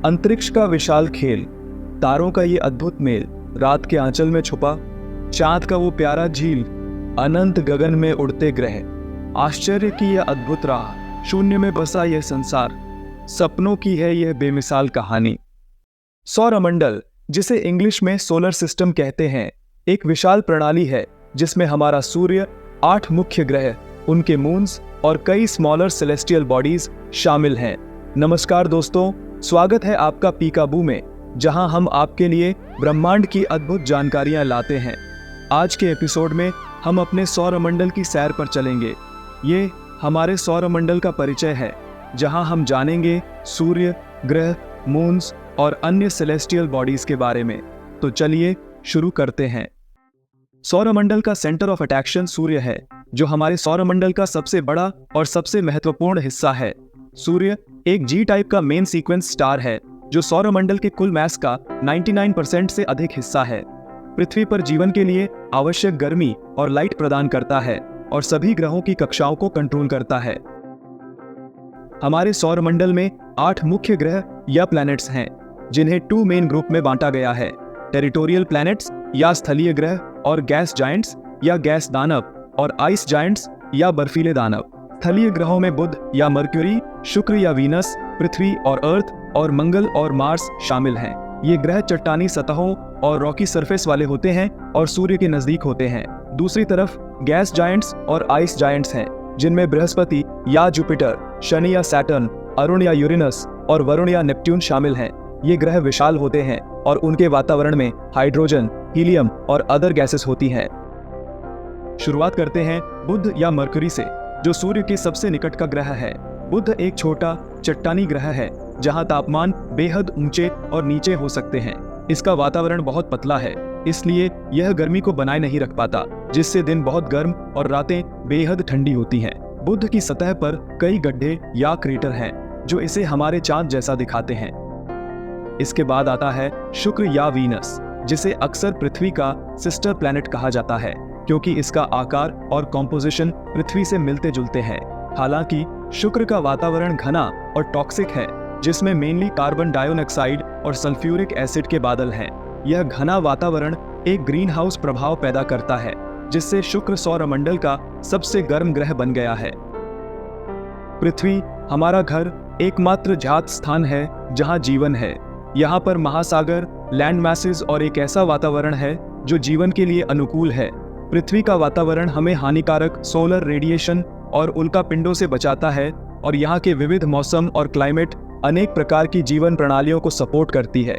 अंतरिक्ष का विशाल खेल, तारों का ये अद्भुत मेल, रात के आंचल में छुपा चांद का वो प्यारा झील, अनंत गगन में उड़ते ग्रह, आश्चर्य की यह अद्भुत राह, शून्य में बसा यह संसार, सपनों की है यह बेमिसाल कहानी। सौरमंडल, जिसे इंग्लिश में सोलर सिस्टम कहते हैं, एक विशाल प्रणाली है जिसमें हमारा सूर्य, 8 मुख्य ग्रह, उनके मून्स और कई स्मॉलर सेलेस्टियल बॉडीज शामिल हैं। नमस्कार दोस्तों, स्वागत है आपका पीकाबू में, जहां हम आपके लिए ब्रह्मांड की अद्भुत जानकारियां लाते हैं। आज के एपिसोड में हम अपने सौरमंडल की सैर पर चलेंगे। ये हमारे सौरमंडल का परिचय है, जहां हम जानेंगे सूर्य, ग्रह, मून्स और अन्य सेलेस्टियल बॉडीज के बारे में। तो चलिए शुरू करते हैं। सौरमंडल का सेंटर ऑफ अट्रैक्शन सूर्य है, जो हमारे सौरमंडल का सबसे बड़ा और सबसे महत्वपूर्ण हिस्सा है। सूर्य एक जी टाइप का मेन सीक्वेंस स्टार है, जो सौरमंडल के कुल मास का 99% से अधिक हिस्सा है। पृथ्वी पर जीवन के लिए आवश्यक गर्मी और लाइट प्रदान करता है और सभी ग्रहों की कक्षाओं को कंट्रोल करता है। हमारे सौरमंडल में 8 मुख्य ग्रह या प्लैनेट्स हैं, जिन्हें 2 मेन ग्रुप में बांटा गया है: टेरिटोरियल प्लैनेट्स या स्थलीय ग्रह, और गैस जायंट्स या गैस दानव, और आइस जायंट्स या बर्फीले दानव। स्थलीय ग्रहों में बुध या मर्क्यूरी, शुक्र या वीनस, पृथ्वी और अर्थ, और मंगल और मार्स शामिल हैं। ये ग्रह चट्टानी सतहों और रॉकी सरफेस वाले होते हैं और सूर्य के नजदीक होते हैं। दूसरी तरफ गैस जायंट्स और आइस जायंट्स हैं, जिनमें बृहस्पति या जुपिटर, शनि या सैटर्न, अरुण या यूरेनस और वरुण या नेपट्यून शामिल हैं। ये ग्रह विशाल होते हैं और उनके वातावरण में हाइड्रोजन, हीलियम और अदर गैसेस होती हैं। शुरुआत करते हैं बुध या मरकरी से, जो सूर्य के सबसे निकट का ग्रह है। बुध एक छोटा चट्टानी ग्रह है, जहां तापमान बेहद ऊंचे और नीचे हो सकते हैं। इसका वातावरण बहुत पतला है, इसलिए यह गर्मी को बनाए नहीं रख पाता, जिससे दिन बहुत गर्म और रातें बेहद ठंडी होती हैं। बुध की सतह पर कई गड्ढे या क्रेटर हैं, जो इसे हमारे चांद जैसा दिखाते हैं। इसके बाद आता है शुक्र या वीनस, जिसे अक्सर पृथ्वी का सिस्टर प्लैनेट कहा जाता है, क्योंकि इसका आकार और कॉम्पोजिशन पृथ्वी से मिलते जुलते हैं। हालांकि शुक्र का वातावरण घना और टॉक्सिक है, जिसमें मेनली कार्बन डाइऑक्साइड और सल्फ्यूरिक एसिड के बादल हैं। यह घना वातावरण एक ग्रीन हाउस प्रभाव पैदा करता है, जिससे शुक्र सौरमंडल का सबसे गर्म ग्रह बन गया है। पृथ्वी हमारा घर एकमात्र जात स्थान है जहां जीवन है। यहाँ पर महासागर, लैंड मैसेज और एक ऐसा वातावरण है जो जीवन के लिए अनुकूल है। पृथ्वी का वातावरण हमें हानिकारक सोलर रेडिएशन और उल्कापिंडों से बचाता है, और यहाँ के विविध मौसम और क्लाइमेट अनेक प्रकार की जीवन प्रणालियों को सपोर्ट करती है।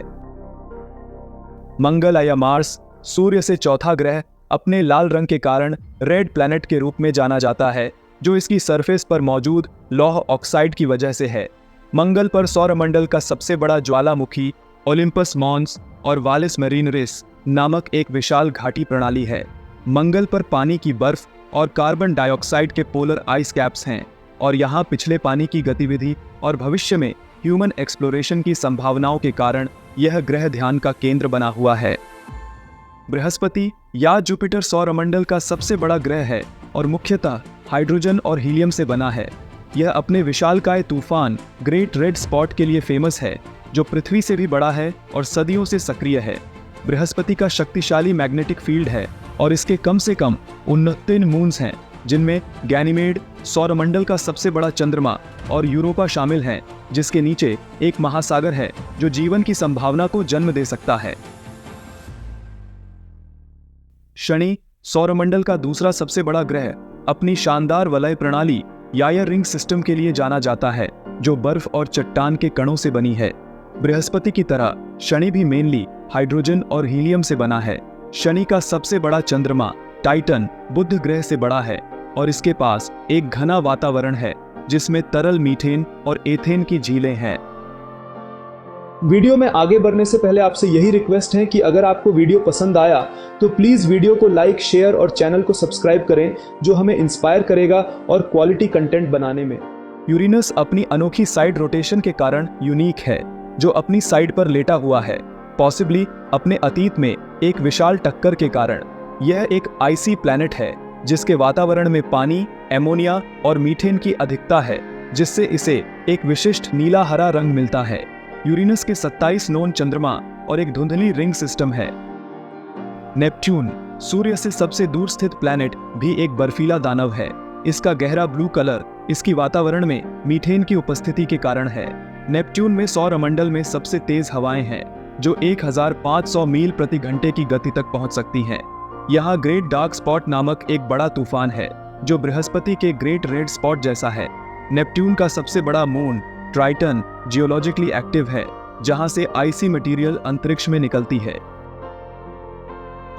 मंगल या मार्स सूर्य से चौथा ग्रह अपने लाल रंग के कारण रेड प्लैनेट के रूप में जाना जाता है, जो इसकी सरफेस पर मौजूद लौह ऑक्साइड की वजह से है। मंगल पर सौरमंडल का सबसे बड़ा ज्वालामुखी ओलिम्पस मॉन्स और वालिस मेरिनरिस नामक एक विशाल घाटी प्रणाली है। मंगल पर पानी की बर्फ और कार्बन डाइऑक्साइड के पोलर आइस कैप्स हैं, और यहाँ पिछले पानी की गतिविधि और भविष्य में ह्यूमन एक्सप्लोरेशन की संभावनाओं के कारण यह ग्रह ध्यान का केंद्र बना हुआ है। बृहस्पति या जुपिटर सौरमंडल का सबसे बड़ा ग्रह है और मुख्यतः हाइड्रोजन और हीलियम से बना है। यह अपने विशालकाय तूफान ग्रेट रेड स्पॉट के लिए फेमस है, जो पृथ्वी से भी बड़ा है और सदियों से सक्रिय है। बृहस्पति का शक्तिशाली मैग्नेटिक फील्ड है और इसके कम से कम 29 मून्स हैं, जिनमें गैनीमेड, सौरमंडल का सबसे बड़ा चंद्रमा, और यूरोपा शामिल हैं, जिसके नीचे एक महासागर है जो जीवन की संभावना को जन्म दे सकता है। शनि सौरमंडल का दूसरा सबसे बड़ा ग्रह अपनी शानदार वलय प्रणाली यायर रिंग सिस्टम के लिए जाना जाता है, जो बर्फ और चट्टान के कणों से बनी है। बृहस्पति की तरह शनि भी मेनली हाइड्रोजन और हीलियम से बना है। शनि का सबसे बड़ा चंद्रमा टाइटन बुध ग्रह से बड़ा है, और इसके पास एक घना वातावरण है, जिसमें तरल मीथेन और एथेन की झीलें हैं। वीडियो में आगे बढ़ने से पहले आपसे यही रिक्वेस्ट है कि अगर आपको वीडियो पसंद आया तो प्लीज वीडियो को लाइक, शेयर और चैनल को सब्सक्राइब करें, जो हमें इंस्पायर करेगा और क्वालिटी कंटेंट बनाने में। यूरेनस अपनी अनोखी साइड रोटेशन के कारण यूनिक है, जो अपनी साइड पर लेटा हुआ है, पॉसिबली अपने अतीत में एक विशाल टक्कर के कारण। यह एक आइसी प्लैनेट है, जिसके वातावरण में पानी, एमोनिया और मीथेन की अधिकता है, जिससे इसे एक विशिष्ट नीला हरा रंग मिलता है। यूरेनस के 27 नोन चंद्रमा और एक धुंधली रिंग सिस्टम है। नेपच्यून सूर्य से सबसे दूर स्थित प्लैनेट भी एक बर्फीला दानव है। इसका गहरा ब्लू कलर इसकी वातावरण में मीथेन की उपस्थिति के कारण है। नेपच्यून में सौरमंडल में सबसे तेज हवाएं हैं जो 1500 मील प्रति घंटे की गति तक पहुंच सकती हैं। यहाँ ग्रेट डार्क स्पॉट नामक एक बड़ा तूफान है जो बृहस्पति के ग्रेट रेड स्पॉट जैसा है। नेपट्यून का सबसे बड़ा मून ट्राइटन जियोलॉजिकली एक्टिव है जहां से आइसी मटेरियल अंतरिक्ष में निकलती है।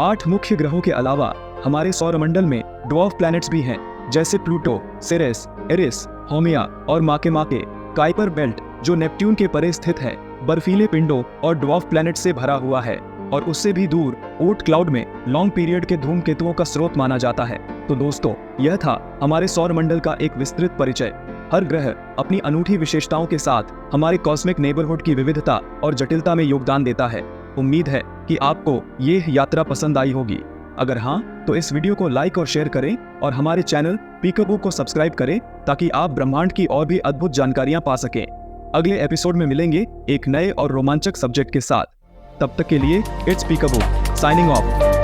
8 मुख्य ग्रहों के अलावा हमारे सौरमंडल में ड्वार्फ प्लैनेट्स भी हैं जैसे प्लूटो, सेरेस, एरिस, होमिया और माके काइपर बेल्ट जो नेपट्यून के परे स्थित है बर्फीले पिंडों और ड्वार्फ प्लैनेट से भरा हुआ है और उससे भी दूर ओट क्लाउड में लॉन्ग पीरियड के धूमकेतुओं का स्रोत माना जाता है। तो दोस्तों, यह था हमारे सौरमंडल का एक विस्तृत परिचय। हर ग्रह अपनी अनूठी विशेषताओं के साथ हमारे कॉस्मिक नेबरहुड की विविधता और जटिलता में योगदान देता है। उम्मीद है कि आपको ये यात्रा पसंद आई होगी। अगर हाँ, तो इस वीडियो को लाइक और शेयर करें और हमारे चैनल पीकाबू को सब्सक्राइब करें ताकि आप ब्रह्मांड की और भी अद्भुत जानकारियां पा सकें। अगले एपिसोड में मिलेंगे एक नए और रोमांचक सब्जेक्ट के साथ। तब तक के लिए इट्स पीकाबू साइनिंग ऑफ।